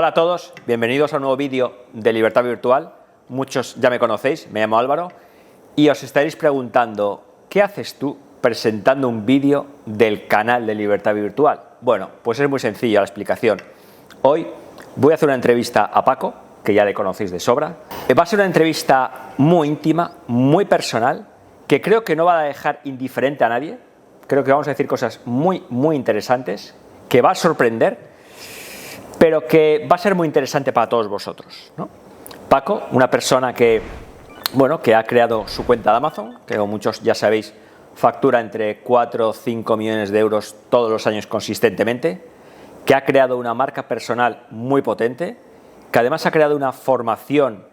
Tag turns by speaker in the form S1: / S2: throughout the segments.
S1: Hola a todos, bienvenidos a un nuevo vídeo de Libertad Virtual. Muchos ya me conocéis, me llamo Álvaro y os estaréis preguntando, ¿qué haces tú presentando un vídeo del canal de Libertad Virtual? Bueno, pues es muy sencilla la explicación. Hoy voy a hacer una entrevista a Paco, que ya le conocéis de sobra. Va a ser una entrevista muy íntima, muy personal, que creo que no va a dejar indiferente a nadie. Creo que vamos a decir cosas muy interesantes, que va a sorprender, pero que va a ser muy interesante para todos vosotros, ¿no? Paco, una persona que ha creado su cuenta de Amazon, que como muchos ya sabéis, factura entre 4 o 5 millones de euros todos los años consistentemente, que ha creado una marca personal muy potente, que además ha creado una formación,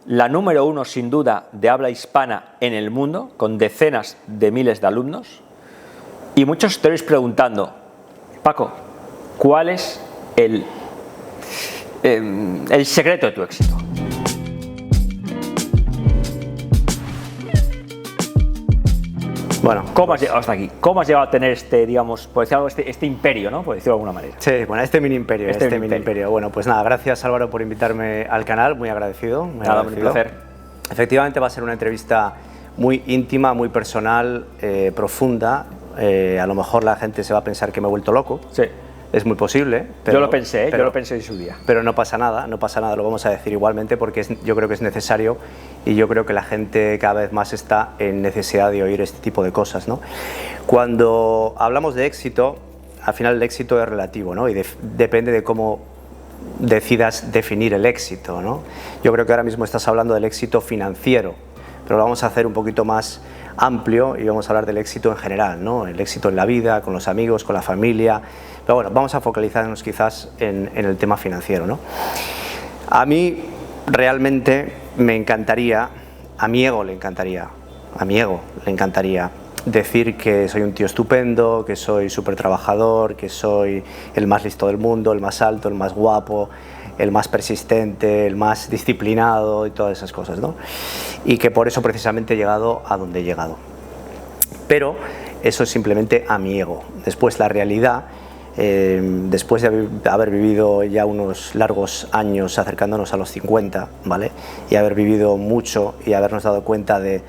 S1: la número 1 sin duda de habla hispana en el mundo, con decenas de miles de alumnos. Y muchos estaréis preguntando, Paco, ¿cuál es el secreto de tu éxito?
S2: Bueno,
S1: ¿Cómo has llegado hasta aquí? ¿Cómo has llegado a tener este imperio, ¿no? Por decirlo de alguna manera.
S2: sí, bueno, este mini imperio. Bueno, pues nada, gracias Álvaro por invitarme al canal, muy agradecido.
S1: Nada, un placer.
S2: Efectivamente va a ser una entrevista muy íntima, muy personal, profunda. A lo mejor la gente se va a pensar que me he vuelto loco.
S1: Sí.
S2: Es muy posible.
S1: Yo lo pensé en su día.
S2: Pero no pasa nada, lo vamos a decir igualmente porque yo creo que es necesario y yo creo que la gente cada vez más está en necesidad de oír este tipo de cosas, ¿no? Cuando hablamos de éxito, al final el éxito es relativo, ¿no? Y depende de cómo decidas definir el éxito, ¿no? Yo creo que ahora mismo estás hablando del éxito financiero, pero lo vamos a hacer un poquito más amplio y vamos a hablar del éxito en general, ¿no? El éxito en la vida, con los amigos, con la familia. Pero bueno, vamos a focalizarnos quizás en el tema financiero, ¿no? A mí realmente me encantaría, a mi ego le encantaría decir que soy un tío estupendo, que soy súper trabajador, que soy el más listo del mundo, el más alto, el más guapo, el más persistente, el más disciplinado y todas esas cosas, ¿no? Y que por eso precisamente he llegado a donde he llegado. Pero eso es simplemente a mi ego. Después la realidad, después de haber vivido ya unos largos años acercándonos a los 50, ¿vale? Y haber vivido mucho y habernos dado cuenta de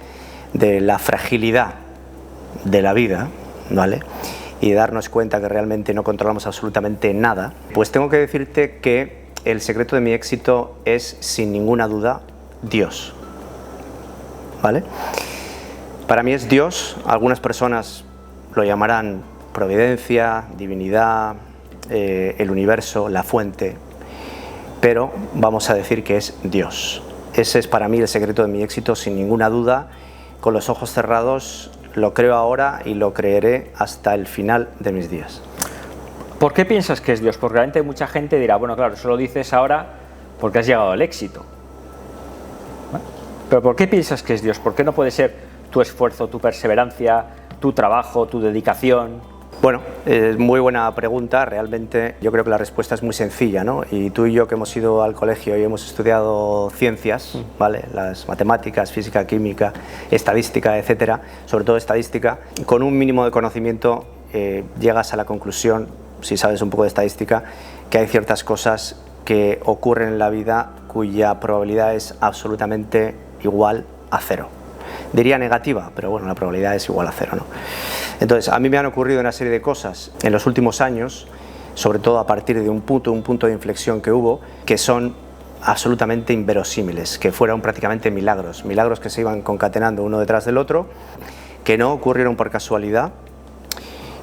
S2: la fragilidad de la vida, ¿vale? Y darnos cuenta que realmente no controlamos absolutamente nada, pues tengo que decirte que el secreto de mi éxito es, sin ninguna duda, Dios, ¿vale? Para mí es Dios. Algunas personas lo llamarán providencia, divinidad, el universo, la fuente, pero vamos a decir que es Dios. Ese es para mí el secreto de mi éxito, sin ninguna duda. Con los ojos cerrados lo creo ahora y lo creeré hasta el final de mis días.
S1: ¿Por qué piensas que es Dios? Porque realmente mucha gente dirá, bueno, claro, eso lo dices ahora porque has llegado al éxito. ¿Bueno? Pero ¿por qué piensas que es Dios? ¿Por qué no puede ser tu esfuerzo, tu perseverancia, tu trabajo, tu dedicación?
S2: Bueno, es muy buena pregunta. Realmente yo creo que la respuesta es muy sencilla, ¿no? Y tú y yo, que hemos ido al colegio y hemos estudiado ciencias, ¿vale? Las matemáticas, física, química, estadística, etcétera, sobre todo estadística, con un mínimo de conocimiento llegas a la conclusión, si sabes un poco de estadística, que hay ciertas cosas que ocurren en la vida cuya probabilidad es absolutamente igual a cero. Diría negativa, pero bueno, la probabilidad es igual a cero, ¿no? Entonces, a mí me han ocurrido una serie de cosas en los últimos años, sobre todo a partir de un punto de inflexión que hubo, que son absolutamente inverosímiles, que fueron prácticamente milagros que se iban concatenando uno detrás del otro, que no ocurrieron por casualidad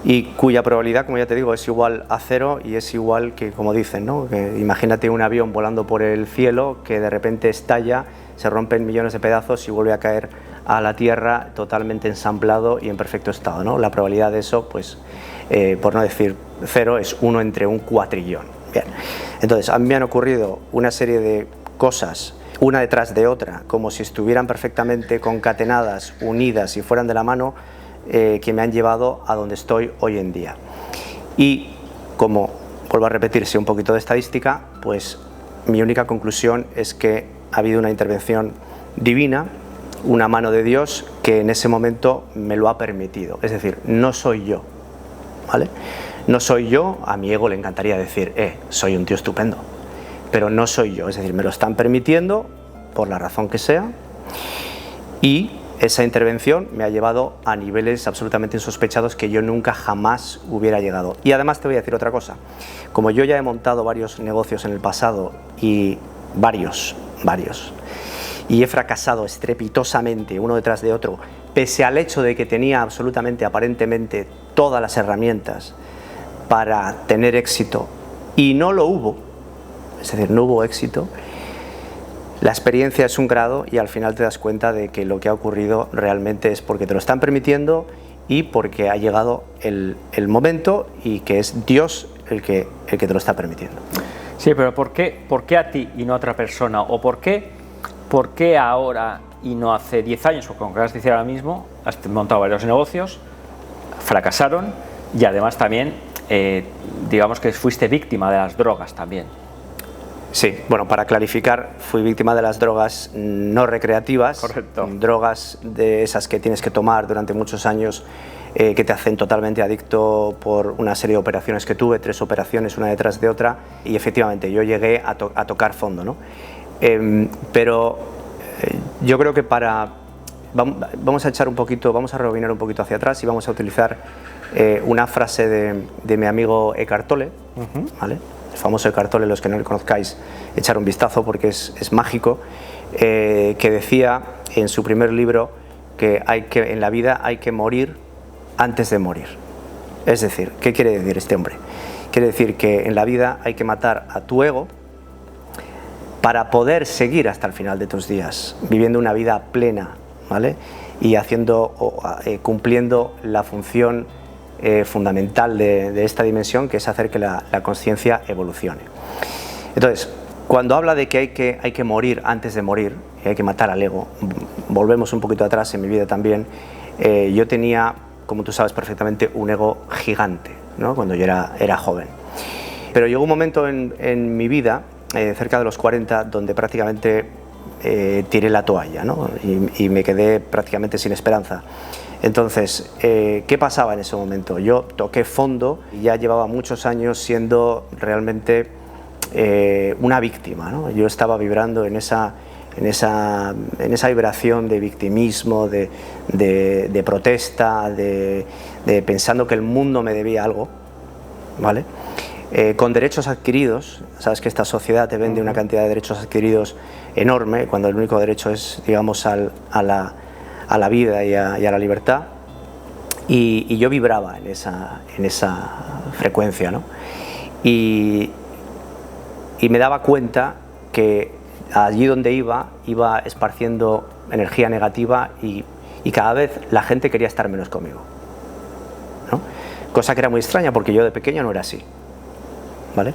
S2: y cuya probabilidad, como ya te digo, es igual a cero y es igual que, como dicen, ¿no? Que imagínate un avión volando por el cielo que de repente estalla, se rompen millones de pedazos y vuelve a caer a la tierra totalmente ensamblado y en perfecto estado, ¿no? La probabilidad de eso, pues, por no decir cero, es 1 entre un cuatrillón. Bien, entonces a mí me han ocurrido una serie de cosas, una detrás de otra, como si estuvieran perfectamente concatenadas, unidas y fueran de la mano, que me han llevado a donde estoy hoy en día. Y como vuelvo a repetirse un poquito de estadística, pues mi única conclusión es que ha habido una intervención divina, una mano de Dios que en ese momento me lo ha permitido. Es decir, no soy yo, ¿vale? No soy yo. A mi ego le encantaría decir, soy un tío estupendo, pero no soy yo, es decir, me lo están permitiendo por la razón que sea, y esa intervención me ha llevado a niveles absolutamente insospechados que yo nunca jamás hubiera llegado. Y además te voy a decir otra cosa, como yo ya he montado varios negocios en el pasado, y varios, y he fracasado estrepitosamente uno detrás de otro, pese al hecho de que tenía absolutamente, aparentemente, todas las herramientas para tener éxito, y no lo hubo, es decir, no hubo éxito. La experiencia es un grado y al final te das cuenta de que lo que ha ocurrido realmente es porque te lo están permitiendo y porque ha llegado el momento, y que es Dios el que te lo está permitiendo.
S1: Sí, pero ¿por qué a ti y no a otra persona? ¿O por qué ahora y no hace 10 años? Porque como acabas de decir ahora mismo, has montado varios negocios, fracasaron, y además también, digamos que fuiste víctima de las drogas también.
S2: Sí, bueno, para clarificar, fui víctima de las drogas no recreativas.
S1: Correcto.
S2: Drogas de esas que tienes que tomar durante muchos años, que te hacen totalmente adicto por una serie de operaciones que tuve, 3 operaciones una detrás de otra, y efectivamente yo llegué a tocar fondo, ¿no? Pero yo creo que vamos a echar un poquito, vamos a rebobinar un poquito hacia atrás y vamos a utilizar una frase de mi amigo Eckhart Tolle, ¿vale? El famoso Eckhart Tolle, los que no le conozcáis, echar un vistazo porque es mágico, que decía en su primer libro que en la vida hay que morir antes de morir. Es decir, ¿qué quiere decir este hombre? Quiere decir que en la vida hay que matar a tu ego para poder seguir hasta el final de tus días, viviendo una vida plena, ¿vale? Y cumpliendo la función fundamental de esta dimensión, que es hacer que la conciencia evolucione. Entonces, cuando habla de que hay que morir antes de morir, y hay que matar al ego, volvemos un poquito atrás en mi vida también. Yo tenía, como tú sabes perfectamente, un ego gigante, ¿no? Cuando yo era joven. Pero llegó un momento en mi vida, cerca de los 40, donde prácticamente tiré la toalla, ¿no? Y me quedé prácticamente sin esperanza. Entonces, ¿qué pasaba en ese momento? Yo toqué fondo y ya llevaba muchos años siendo realmente una víctima, ¿no? Yo estaba vibrando en esa vibración de victimismo, de protesta, de pensando que el mundo me debía algo, ¿vale? Con derechos adquiridos. Sabes que esta sociedad te vende una cantidad de derechos adquiridos enorme, cuando el único derecho es, digamos, a la vida y a la libertad, y yo vibraba en esa frecuencia, ¿no? Y me daba cuenta que allí donde iba esparciendo energía negativa, y cada vez la gente quería estar menos conmigo, ¿no? Cosa que era muy extraña porque yo de pequeño no era así, ¿vale?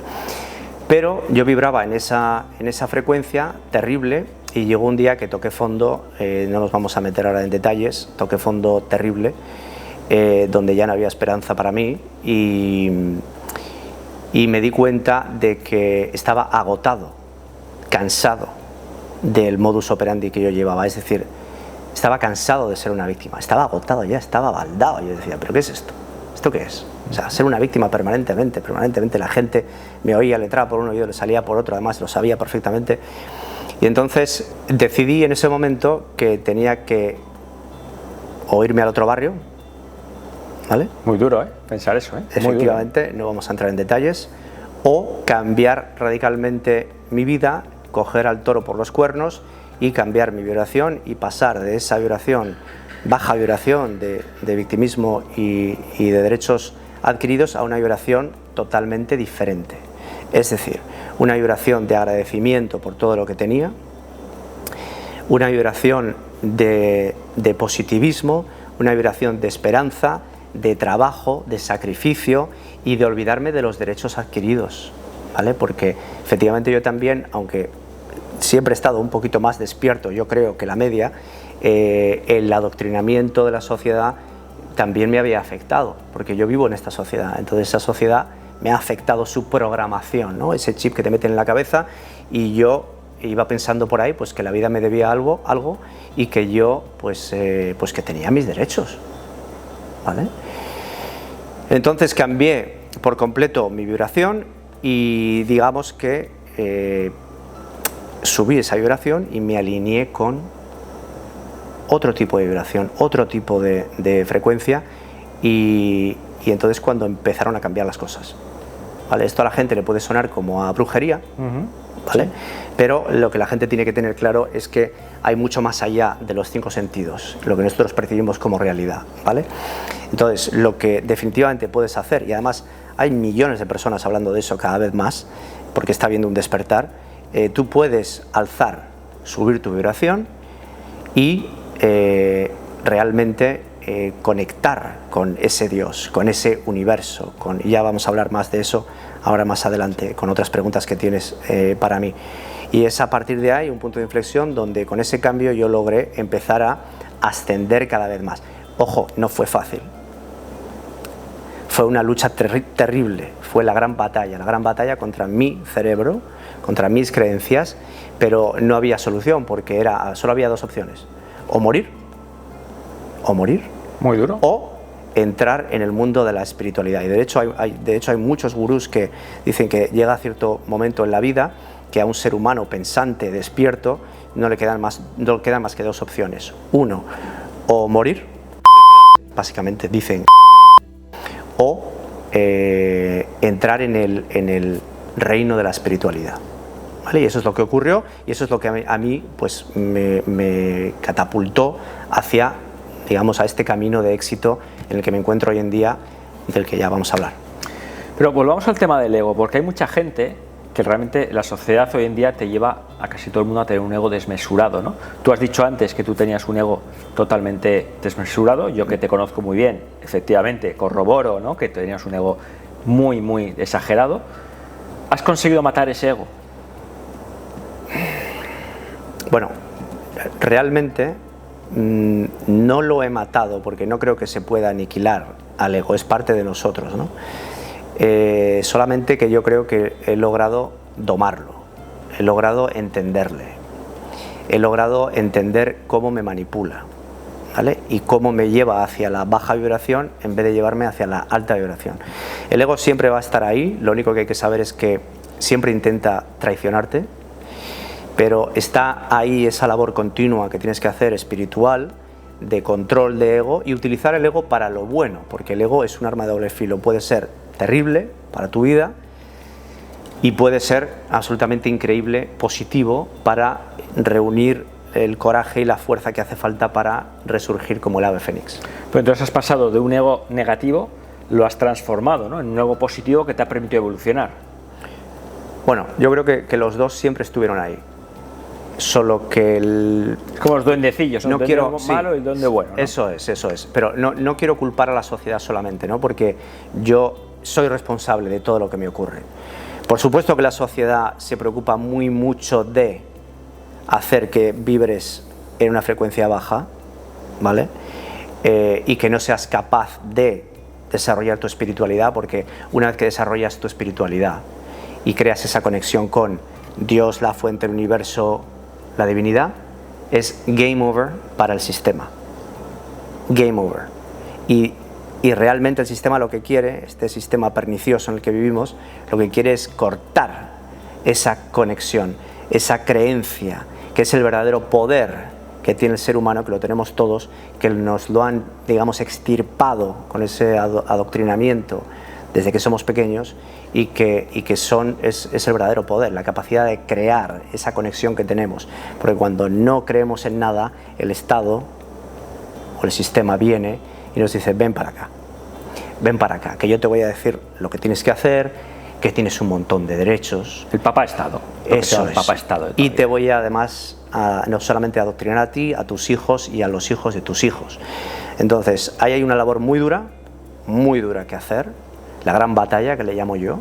S2: Pero yo vibraba en esa frecuencia terrible, y llegó un día que toqué fondo, no nos vamos a meter ahora en detalles, toqué fondo terrible, donde ya no había esperanza para mí, y me di cuenta de que estaba agotado, cansado del modus operandi que yo llevaba. Es decir, estaba cansado de ser una víctima, estaba agotado ya, estaba baldado. Yo decía, ¿pero qué es esto? ¿Esto qué es? O sea, ser una víctima permanentemente, la gente me oía, le entraba por un oído, le salía por otro, además lo sabía perfectamente. Y entonces decidí en ese momento que tenía que o irme al otro barrio, ¿vale?
S1: Muy duro, pensar eso,
S2: Efectivamente, no vamos a entrar en detalles, o cambiar radicalmente mi vida, coger al toro por los cuernos y cambiar mi vibración, y pasar de esa vibración, baja vibración de victimismo y de derechos adquiridos, a una vibración totalmente diferente. Es decir, una vibración de agradecimiento por todo lo que tenía, una vibración de positivismo, una vibración de esperanza, de trabajo, de sacrificio, y de olvidarme de los derechos adquiridos, ¿vale? Porque efectivamente yo también, aunque siempre he estado un poquito más despierto, yo creo, que la media, el adoctrinamiento de la sociedad también me había afectado, porque yo vivo en esta sociedad. Entonces esa sociedad me ha afectado su programación, ¿no? Ese chip que te meten en la cabeza, y yo iba pensando por ahí pues que la vida me debía algo, y que yo pues que tenía mis derechos, ¿vale? Entonces cambié por completo mi vibración, y digamos que subí esa vibración y me alineé con otro tipo de vibración, otro tipo de frecuencia, y entonces cuando empezaron a cambiar las cosas. ¿Vale? Esto a la gente le puede sonar como a brujería, ¿vale? Sí. Pero lo que la gente tiene que tener claro es que hay mucho más allá de los 5 sentidos, lo que nosotros percibimos como realidad, ¿vale? Entonces, lo que definitivamente puedes hacer, y además hay millones de personas hablando de eso cada vez más, porque está habiendo un despertar, tú puedes alzar, subir tu vibración y realmente conectar con ese Dios, con ese universo, y ya vamos a hablar más de eso ahora más adelante con otras preguntas que tienes para mí. Y es a partir de ahí un punto de inflexión donde con ese cambio yo logré empezar a ascender cada vez más. Ojo, no fue fácil, fue una lucha terrible, fue la gran batalla contra mi cerebro, contra mis creencias, pero no había solución porque solo había 2 opciones: o morir,
S1: muy duro,
S2: o entrar en el mundo de la espiritualidad. Y de hecho hay muchos gurús que dicen que llega a cierto momento en la vida que a un ser humano pensante, despierto, no le quedan más que 2 opciones: uno, o morir, básicamente dicen, o entrar en el reino de la espiritualidad. ¿Vale? Y eso es lo que ocurrió, y eso es lo que a mí pues, me catapultó hacia, digamos, a este camino de éxito en el que me encuentro hoy en día, del que ya vamos a hablar.
S1: Pero volvamos al tema del ego, porque hay mucha gente que realmente la sociedad hoy en día te lleva a casi todo el mundo a tener un ego desmesurado, ¿no? Tú has dicho antes que tú tenías un ego totalmente desmesurado, yo que te conozco muy bien, efectivamente, corroboro, ¿no?, que tenías un ego muy, muy exagerado. ¿Has conseguido matar ese ego?
S2: Bueno, realmente no lo he matado porque no creo que se pueda aniquilar al ego, es parte de nosotros, ¿no? Solamente que yo creo que he logrado domarlo, he logrado entenderle, he logrado entender cómo me manipula, ¿vale? Y cómo me lleva hacia la baja vibración en vez de llevarme hacia la alta vibración. El ego siempre va a estar ahí, lo único que hay que saber es que siempre intenta traicionarte, pero está ahí esa labor continua que tienes que hacer espiritual, de control de ego, y utilizar el ego para lo bueno, porque el ego es un arma de doble filo, puede ser terrible para tu vida y puede ser absolutamente increíble, positivo, para reunir el coraje y la fuerza que hace falta para resurgir como el ave fénix.
S1: Pero entonces has pasado de un ego negativo, lo has transformado, ¿no?, en un ego positivo que te ha permitido evolucionar.
S2: Bueno, yo creo que los dos siempre estuvieron ahí. Solo que
S1: es como los duendecillos,
S2: no quiero
S1: malo y el duende bueno, ¿no?
S2: Eso es. Pero no quiero culpar a la sociedad solamente, ¿no? Porque yo soy responsable de todo lo que me ocurre. Por supuesto que la sociedad se preocupa mucho de hacer que vibres en una frecuencia baja, ¿vale? Y que no seas capaz de desarrollar tu espiritualidad, porque una vez que desarrollas tu espiritualidad y creas esa conexión con Dios, la fuente del universo, la divinidad, es game over para el sistema. Game over. Y realmente el sistema lo que quiere, este sistema pernicioso en el que vivimos, lo que quiere es cortar esa conexión, esa creencia, que es el verdadero poder que tiene el ser humano, que lo tenemos todos, que nos lo han, digamos, extirpado con ese adoctrinamiento desde que somos pequeños, y que es el verdadero poder, la capacidad de crear esa conexión que tenemos, porque cuando no creemos en nada, el Estado o el sistema viene y nos dice: ven para acá, que yo te voy a decir lo que tienes que hacer, que tienes un montón de derechos.
S1: El Papá Estado.
S2: Eso es.
S1: El Papá Estado.
S2: Y te voy además no solamente a adoctrinar a ti, a tus hijos y a los hijos de tus hijos. Entonces, ahí hay una labor muy dura que hacer. La gran batalla, que le llamo yo,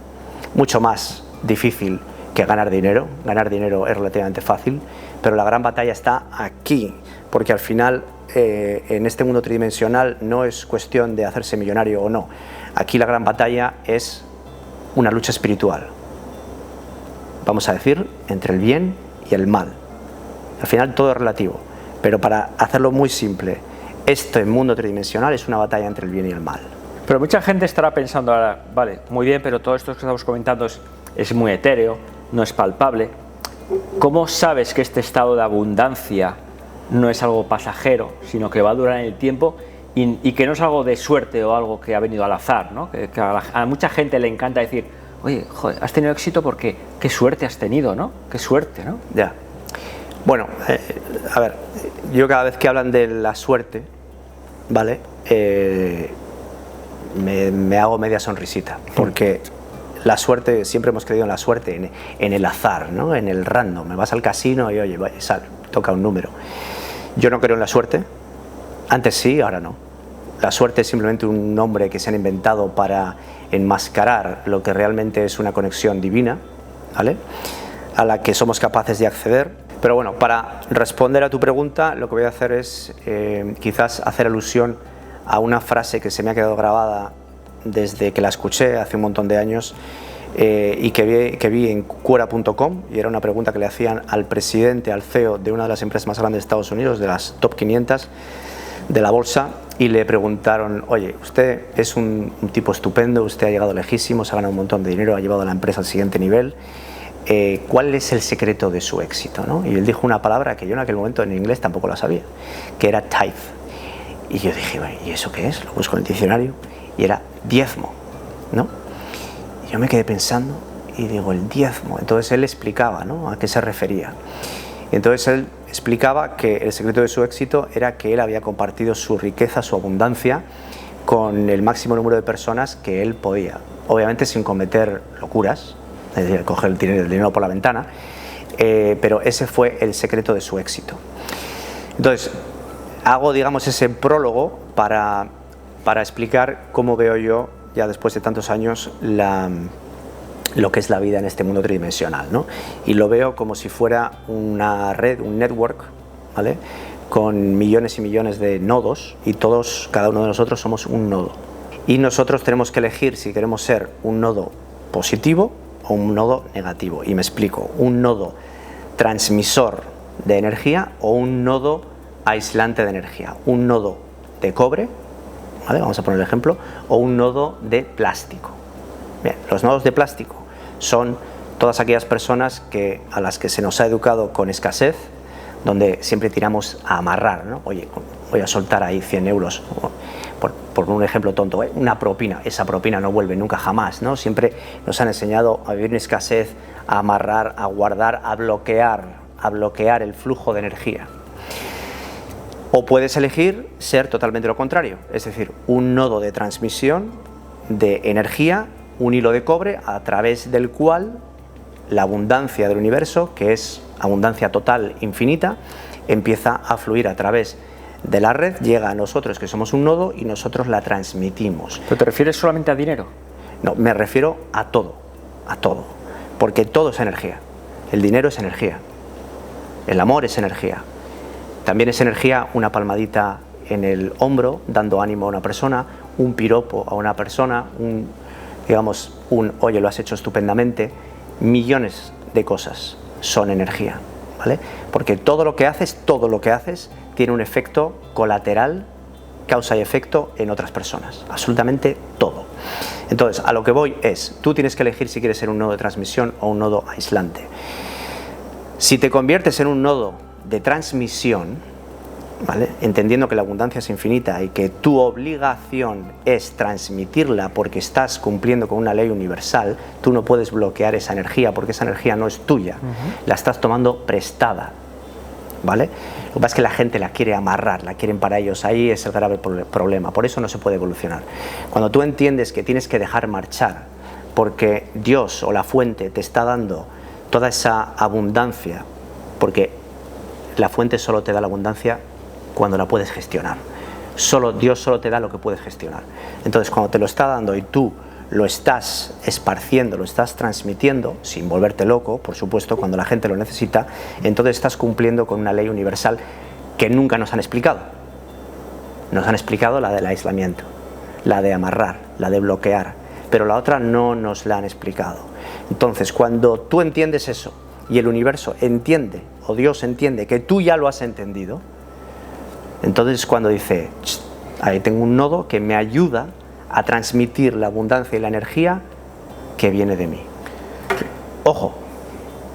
S2: mucho más difícil que ganar dinero. Ganar dinero es relativamente fácil, pero la gran batalla está aquí, porque al final en este mundo tridimensional no es cuestión de hacerse millonario o no. Aquí la gran batalla es una lucha espiritual, vamos a decir, entre el bien y el mal. Al final todo es relativo, pero para hacerlo muy simple, este mundo tridimensional es una batalla entre el bien y el mal.
S1: Pero mucha gente estará pensando ahora: vale, muy bien, pero todo esto que estamos comentando es muy etéreo, no es palpable. ¿Cómo sabes que este estado de abundancia no es algo pasajero, sino que va a durar en el tiempo y que no es algo de suerte o algo que ha venido al azar, ¿no? Que a mucha gente le encanta decir, oye, joder, has tenido éxito porque qué suerte has tenido, ¿no? Qué suerte, ¿no?
S2: Ya. Bueno, a ver, yo cada vez que hablan de la suerte, ¿vale? Me hago media sonrisita, porque la suerte, siempre hemos creído en la suerte, en el azar, ¿no? En el random. Me vas al casino y oye, toca un número. Yo no creo en la suerte, antes sí, ahora no. La suerte es simplemente un nombre que se han inventado para enmascarar lo que realmente es una conexión divina, ¿vale? A la que somos capaces de acceder. Pero bueno, para responder a tu pregunta, lo que voy a hacer es quizás hacer alusión a una frase que se me ha quedado grabada desde que la escuché hace un montón de años y que vi en Quora.com, y era una pregunta que le hacían al presidente, al CEO de una de las empresas más grandes de Estados Unidos, de las top 500 de la bolsa, y le preguntaron, oye, usted es un tipo estupendo, usted ha llegado lejísimo, se ha ganado un montón de dinero, ha llevado a la empresa al siguiente nivel, ¿cuál es el secreto de su éxito, ¿no? Y él dijo una palabra que yo en aquel momento en inglés tampoco la sabía, que era tithe. Y yo dije, ¿y eso qué es? Lo busco en el diccionario y era diezmo, ¿no? Y yo me quedé pensando y digo, el diezmo. Entonces él explicaba, ¿no?, a qué se refería. Y entonces él explicaba que el secreto de su éxito era que él había compartido su riqueza, su abundancia, con el máximo número de personas que él podía. Obviamente sin cometer locuras, es decir, coger el dinero por la ventana, pero ese fue el secreto de su éxito. Entonces, hago, digamos, ese prólogo para explicar cómo veo yo, ya después de tantos años, lo que es la vida en este mundo tridimensional, ¿no? Y lo veo como si fuera una red, un network, ¿vale?, con millones y millones de nodos, y todos, cada uno de nosotros somos un nodo. Y nosotros tenemos que elegir si queremos ser un nodo positivo o un nodo negativo. Y me explico, un nodo transmisor de energía o un nodo aislante de energía, un nodo de cobre, ¿vale?, vamos a poner el ejemplo, o un nodo de plástico. Bien, los nodos de plástico son todas aquellas personas a las que se nos ha educado con escasez, donde siempre tiramos a amarrar, ¿no? Oye, voy a soltar ahí 100 euros, por un ejemplo tonto, una propina, esa propina no vuelve nunca jamás, ¿no? Siempre nos han enseñado a vivir en escasez, a amarrar, a guardar, a bloquear el flujo de energía. O puedes elegir ser totalmente lo contrario, es decir, un nodo de transmisión de energía, un hilo de cobre a través del cual la abundancia del universo, que es abundancia total infinita, empieza a fluir a través de la red, llega a nosotros que somos un nodo y nosotros la transmitimos.
S1: ¿Pero te refieres solamente a dinero?
S2: No, me refiero a todo, porque todo es energía. El dinero es energía, el amor es energía. También es energía una palmadita en el hombro dando ánimo a una persona, un piropo a una persona, oye, lo has hecho estupendamente. Millones de cosas son energía, ¿vale? Porque todo lo que haces tiene un efecto colateral, causa y efecto en otras personas, absolutamente todo. Entonces, a lo que voy es, tú tienes que elegir si quieres ser un nodo de transmisión o un nodo aislante. Si te conviertes en un nodo de transmisión, ¿vale?, entendiendo que la abundancia es infinita y que tu obligación es transmitirla porque estás cumpliendo con una ley universal, tú no puedes bloquear esa energía porque esa energía no es tuya, la estás tomando prestada, ¿vale? Lo que pasa es que la gente la quiere amarrar, la quieren para ellos, ahí es el grave problema, por eso no se puede evolucionar. Cuando tú entiendes que tienes que dejar marchar porque Dios o la fuente te está dando toda esa abundancia, porque la fuente solo te da la abundancia cuando la puedes gestionar. Dios solo te da lo que puedes gestionar. Entonces, cuando te lo está dando y tú lo estás esparciendo, lo estás transmitiendo, sin volverte loco, por supuesto, cuando la gente lo necesita, entonces estás cumpliendo con una ley universal que nunca nos han explicado. Nos han explicado la del aislamiento, la de amarrar, la de bloquear, pero la otra no nos la han explicado. Entonces, cuando tú entiendes eso y el universo entiende, o Dios entiende que tú ya lo has entendido, entonces cuando dice, ahí tengo un nodo que me ayuda a transmitir la abundancia y la energía que viene de mí. Ojo,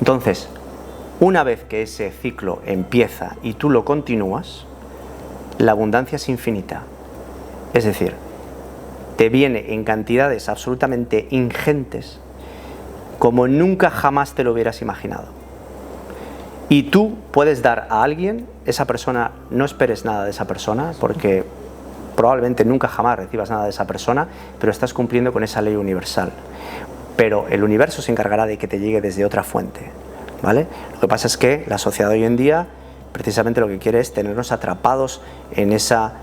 S2: Entonces, una vez que ese ciclo empieza y tú lo continúas, la abundancia es infinita. Es decir, te viene en cantidades absolutamente ingentes como nunca jamás te lo hubieras imaginado. Y tú puedes dar a alguien, esa persona, no esperes nada de esa persona, porque probablemente nunca jamás recibas nada de esa persona, pero estás cumpliendo con esa ley universal. Pero el universo se encargará de que te llegue desde otra fuente, ¿vale? Lo que pasa es que la sociedad hoy en día precisamente lo que quiere es tenernos atrapados en esa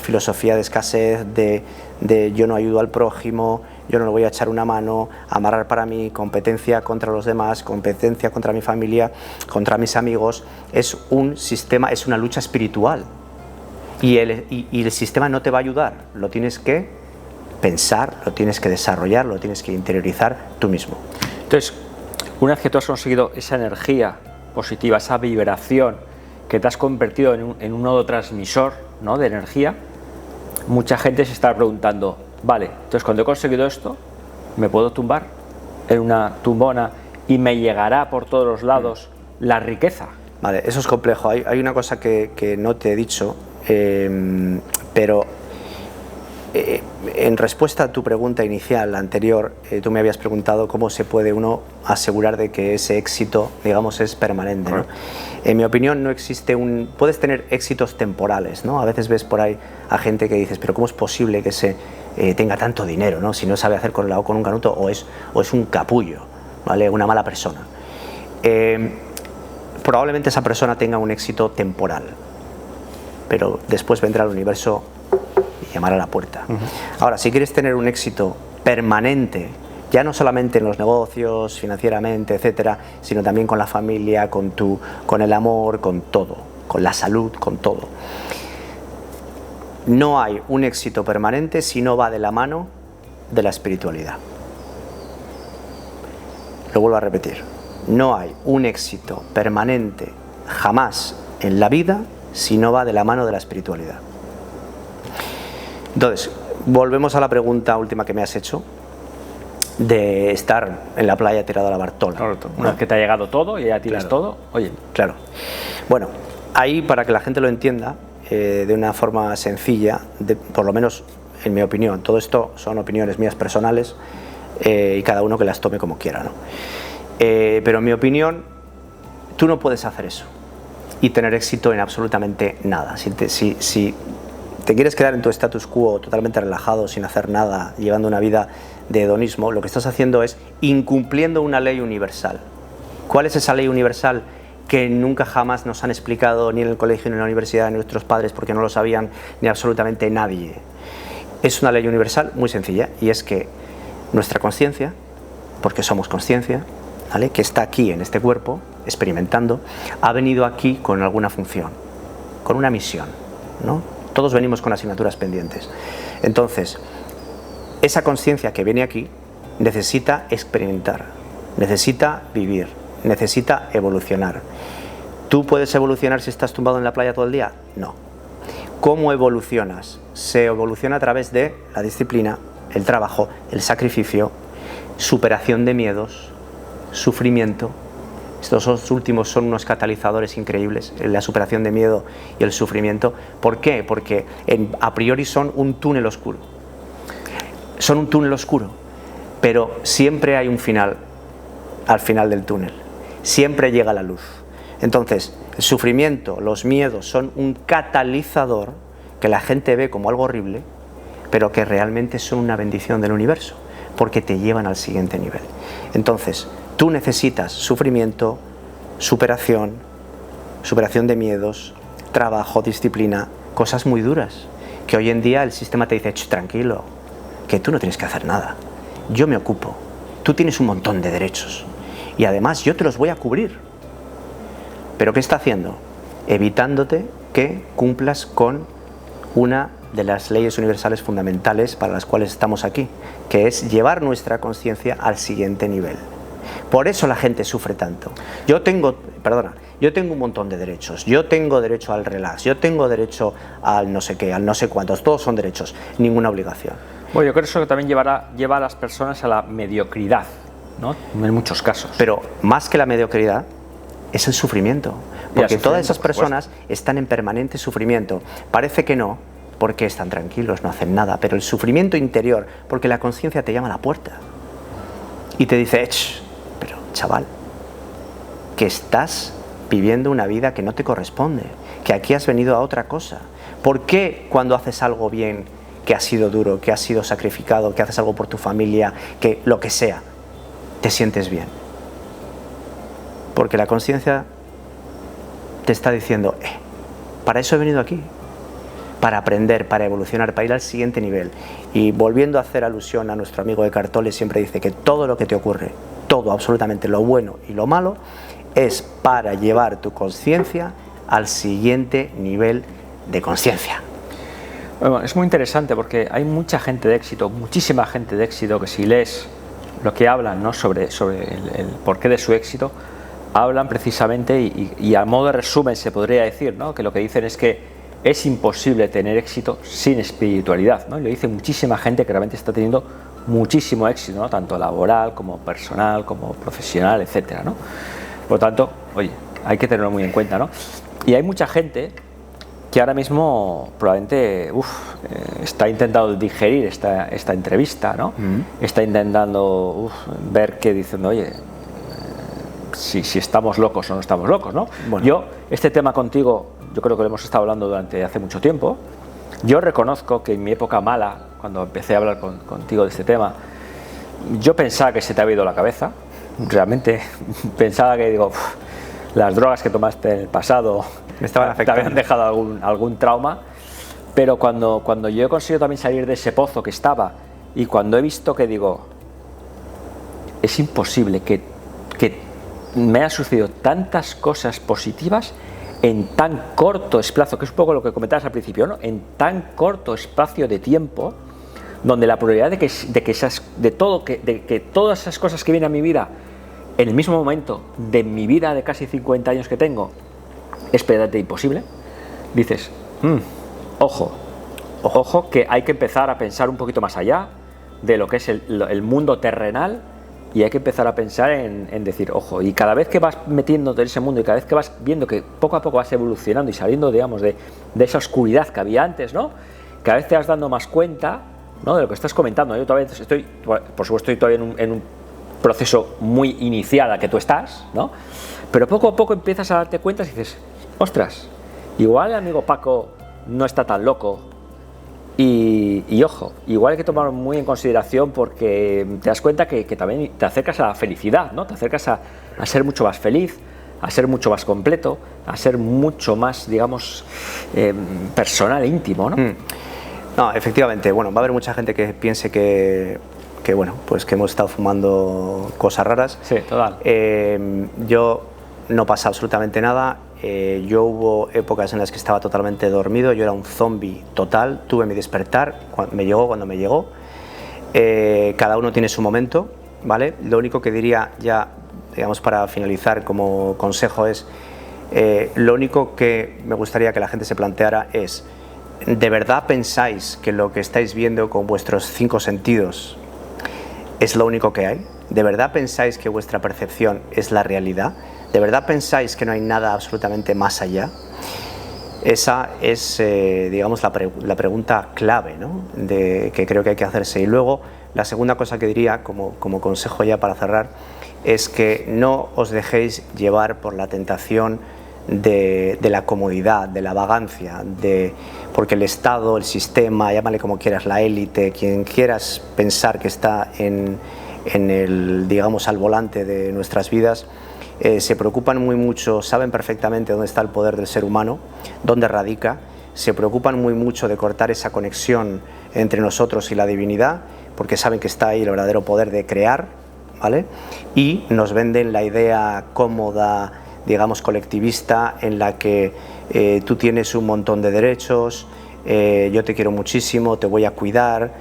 S2: filosofía de escasez, de yo no ayudo al prójimo, yo no le voy a echar una mano, amarrar para mí, competencia contra los demás, competencia contra mi familia, contra mis amigos. Es un sistema, es una lucha espiritual. Y el sistema no te va a ayudar, lo tienes que pensar, lo tienes que desarrollar, lo tienes que interiorizar tú mismo.
S1: Entonces, una vez que tú has conseguido esa energía positiva, esa vibración que te has convertido en un neurotransmisor, ¿no?, de energía, mucha gente se está preguntando, vale, entonces cuando he conseguido esto, ¿me puedo tumbar en una tumbona y me llegará por todos los lados la riqueza?
S2: Vale, eso es complejo. Hay una cosa que no te he dicho, pero en respuesta a tu pregunta inicial, la anterior, tú me habías preguntado cómo se puede uno asegurar de que ese éxito, digamos, es permanente, ¿no? En mi opinión no existe puedes tener éxitos temporales, ¿no? A veces ves por ahí a gente que dices, pero ¿cómo es posible que tenga tanto dinero, ¿no? Si no sabe hacer con un canuto o es un capullo, ¿vale? Una mala persona. Probablemente esa persona tenga un éxito temporal, pero después vendrá el universo y llamará a la puerta. Ahora, si quieres tener un éxito permanente, ya no solamente en los negocios, financieramente, etcétera, sino también con la familia, con el amor, con todo, con la salud, con todo. No hay un éxito permanente si no va de la mano de la espiritualidad. Lo vuelvo a repetir. No hay un éxito permanente jamás en la vida si no va de la mano de la espiritualidad. Entonces, volvemos a la pregunta última que me has hecho, de estar en la playa tirado a la Bartola.
S1: Correcto. Una vez que te ha llegado todo y ya tienes todo, oye.
S2: Claro. Bueno, ahí para que la gente lo entienda de una forma sencilla, por lo menos en mi opinión, todo esto son opiniones mías personales y cada uno que las tome como quiera, ¿no? Pero en mi opinión, tú no puedes hacer eso y tener éxito en absolutamente nada. Si te quieres quedar en tu status quo totalmente relajado, sin hacer nada, llevando una vida de hedonismo, lo que estás haciendo es incumpliendo una ley universal. ¿Cuál es esa ley universal que nunca jamás nos han explicado ni en el colegio ni en la universidad ni nuestros padres porque no lo sabían ni absolutamente nadie? Es una ley universal muy sencilla y es que nuestra conciencia, porque somos conciencia, ¿vale?, que está aquí en este cuerpo experimentando, ha venido aquí con alguna función, con una misión, ¿no? Todos venimos con asignaturas pendientes. Entonces, esa conciencia que viene aquí necesita experimentar, necesita vivir, necesita evolucionar. ¿Tú puedes evolucionar si estás tumbado en la playa todo el día? No. ¿Cómo evolucionas? Se evoluciona a través de la disciplina, el trabajo, el sacrificio, superación de miedos, sufrimiento. Estos dos últimos son unos catalizadores increíbles, la superación de miedo y el sufrimiento. ¿Por qué? Porque a priori son un túnel oscuro. Son un túnel oscuro, pero siempre hay un final, al final del túnel. Siempre llega la luz. Entonces, el sufrimiento, los miedos son un catalizador que la gente ve como algo horrible, pero que realmente son una bendición del universo, porque te llevan al siguiente nivel. Entonces, tú necesitas sufrimiento, superación de miedos, trabajo, disciplina, cosas muy duras, que hoy en día el sistema te dice, tranquilo, que tú no tienes que hacer nada, yo me ocupo, tú tienes un montón de derechos y además yo te los voy a cubrir. ¿Pero qué está haciendo? Evitándote que cumplas con una de las leyes universales fundamentales para las cuales estamos aquí, que es llevar nuestra conciencia al siguiente nivel. Por eso la gente sufre tanto. Yo tengo un montón de derechos. Yo tengo derecho al relax, yo tengo derecho al no sé qué, al no sé cuántos. Todos son derechos, ninguna obligación.
S1: Bueno, yo creo que eso también lleva a las personas a la mediocridad. ¿no? En muchos casos.
S2: Pero más que la mediocridad, es el sufrimiento. Porque todas esas personas están en permanente sufrimiento. Parece que no, porque están tranquilos, no hacen nada, pero el sufrimiento interior, porque la conciencia te llama a la puerta y te dice, pero chaval, que estás viviendo una vida que no te corresponde, que aquí has venido a otra cosa. ¿Por qué cuando haces algo bien, que ha sido duro, que has sido sacrificado, que haces algo por tu familia, que lo que sea, te sientes bien? Porque la conciencia te está diciendo, para eso he venido aquí, para aprender, para evolucionar, para ir al siguiente nivel. Y volviendo a hacer alusión a nuestro amigo Eckhart Tolle, siempre dice que todo lo que te ocurre, todo, absolutamente lo bueno y lo malo, es para llevar tu conciencia al siguiente nivel de conciencia.
S1: Bueno, es muy interesante porque hay mucha gente de éxito, muchísima gente de éxito, que si lees lo que hablan, ¿no?, sobre el porqué de su éxito, hablan precisamente, y a modo de resumen se podría decir, ¿no?, que lo que dicen es que es imposible tener éxito sin espiritualidad, ¿no? Y lo dice muchísima gente que realmente está teniendo muchísimo éxito, ¿no?, tanto laboral como personal, como profesional, etcétera, ¿no? Por lo tanto, oye, hay que tenerlo muy en cuenta, ¿no? Y hay mucha gente que ahora mismo probablemente está intentando digerir esta entrevista, ¿no? Está intentando ver qué, diciendo, oye, si estamos locos o no estamos locos, ¿no?
S2: Bueno.
S1: Yo, este tema contigo, yo creo que lo hemos estado hablando durante hace mucho tiempo. Yo reconozco que en mi época mala, cuando empecé a hablar contigo de este tema, yo pensaba que se te había ido la cabeza. Realmente pensaba que, las drogas que tomaste en el pasado
S2: me estaban afectando,
S1: te habían dejado algún trauma. Pero cuando yo he conseguido también salir de ese pozo que estaba, y cuando he visto que digo, es imposible que me han sucedido tantas cosas positivas en tan corto espacio, que es un poco lo que comentabas al principio, ¿no?, en tan corto espacio de tiempo, donde la probabilidad de que todas esas cosas que vienen a mi vida en el mismo momento de mi vida de casi 50 años que tengo es prácticamente imposible, dices, ojo, que hay que empezar a pensar un poquito más allá de lo que es el mundo terrenal, y hay que empezar a pensar en decir, ojo, y cada vez que vas metiéndote en ese mundo y cada vez que vas viendo que poco a poco vas evolucionando y saliendo, digamos, de esa oscuridad que había antes, ¿no?, cada vez te vas dando más cuenta, ¿no?, de lo que estás comentando. Yo todavía por supuesto, estoy todavía en un proceso muy inicial al que tú estás, ¿no?, pero poco a poco empiezas a darte cuenta y dices, ostras, igual el amigo Paco no está tan loco. Y ojo, igual hay que tomarlo muy en consideración, porque te das cuenta que también te acercas a la felicidad, ¿no? Te acercas a ser mucho más feliz, a ser mucho más completo, a ser mucho más, digamos, personal, íntimo, ¿no?
S2: No, efectivamente, bueno, va a haber mucha gente que piense que bueno, pues que hemos estado fumando cosas raras.
S1: Sí, total.
S2: Yo no pasa absolutamente nada. Yo hubo épocas en las que estaba totalmente dormido, yo era un zombie total, tuve mi despertar, cuando me llegó. Cada uno tiene su momento, ¿vale? Lo único que diría ya, digamos, para finalizar como consejo es, lo único que me gustaría que la gente se planteara es, ¿de verdad pensáis que lo que estáis viendo con vuestros 5 sentidos es lo único que hay? ¿De verdad pensáis que vuestra percepción es la realidad? ¿De verdad pensáis que no hay nada absolutamente más allá? Esa es, digamos, la pregunta clave, ¿no?, que creo que hay que hacerse. Y luego, la segunda cosa que diría, como consejo ya para cerrar, es que no os dejéis llevar por la tentación de la comodidad, de la vagancia, porque el Estado, el sistema, llámale como quieras, la élite, quien quieras pensar que está en el, digamos, al volante de nuestras vidas, se preocupan muy mucho, saben perfectamente dónde está el poder del ser humano, dónde radica, se preocupan muy mucho de cortar esa conexión entre nosotros y la divinidad, porque saben que está ahí el verdadero poder de crear, ¿vale? Y nos venden la idea cómoda, digamos, colectivista, en la que tú tienes un montón de derechos, yo te quiero muchísimo, te voy a cuidar,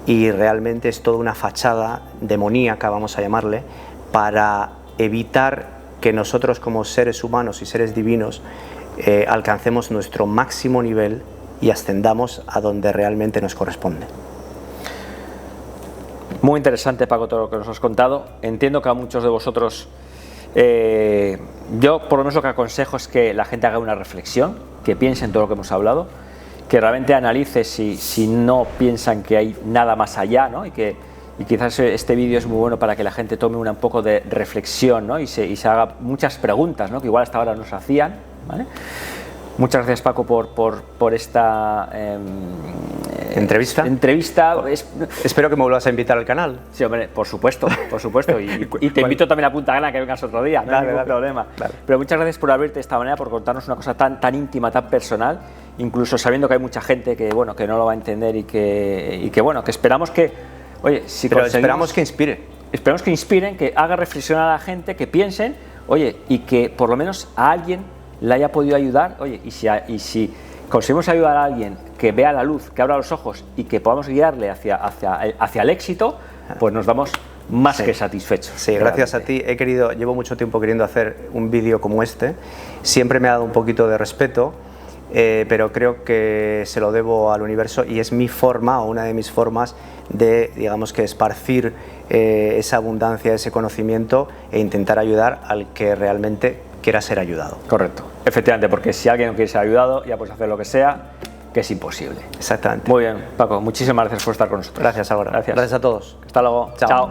S2: y realmente es toda una fachada demoníaca, vamos a llamarle, para evitar que nosotros como seres humanos y seres divinos alcancemos nuestro máximo nivel y ascendamos a donde realmente nos corresponde.
S1: Muy interesante, Paco, todo lo que nos has contado. Entiendo que a muchos de vosotros, yo por lo menos lo que aconsejo es que la gente haga una reflexión, que piense en todo lo que hemos hablado, que realmente analice si no piensan que hay nada más allá, ¿no? Y quizás este vídeo es muy bueno para que la gente tome un poco de reflexión, ¿no? y se haga muchas preguntas, ¿no? Que igual hasta ahora no se hacían, ¿vale? Muchas gracias, Paco, por esta
S2: entrevista. Espero que me vuelvas a invitar al canal.
S1: Sí, hombre, por supuesto. Y te invito también a Punta Gana, que vengas otro día, no hay ningún problema. Dale. Pero muchas gracias por abrirte de esta manera, por contarnos una cosa tan íntima, tan personal, incluso sabiendo que hay mucha gente que no lo va a entender y que esperamos que, oye,
S2: esperamos que inspire.
S1: Esperamos que inspiren, que haga reflexionar a la gente, que piensen, oye, y que por lo menos a alguien le haya podido ayudar, oye, y si conseguimos ayudar a alguien que vea la luz, que abra los ojos y que podamos guiarle hacia el éxito, pues nos damos más que satisfechos.
S2: Sí, gracias a ti. Llevo mucho tiempo queriendo hacer un vídeo como este. Siempre me ha dado un poquito de respeto, pero creo que se lo debo al universo y es mi forma, o una de mis formas de, digamos, que esparcir esa abundancia, ese conocimiento e intentar ayudar al que realmente quiera ser ayudado.
S1: Correcto, efectivamente, porque si alguien no quiere ser ayudado, ya puedes hacer lo que sea, que es imposible.
S2: Exactamente.
S1: Muy bien, Paco, muchísimas gracias por estar con nosotros.
S2: Gracias, Álvaro.
S1: Gracias.
S2: Gracias a todos.
S1: Hasta luego.
S2: Chao.
S1: Chao.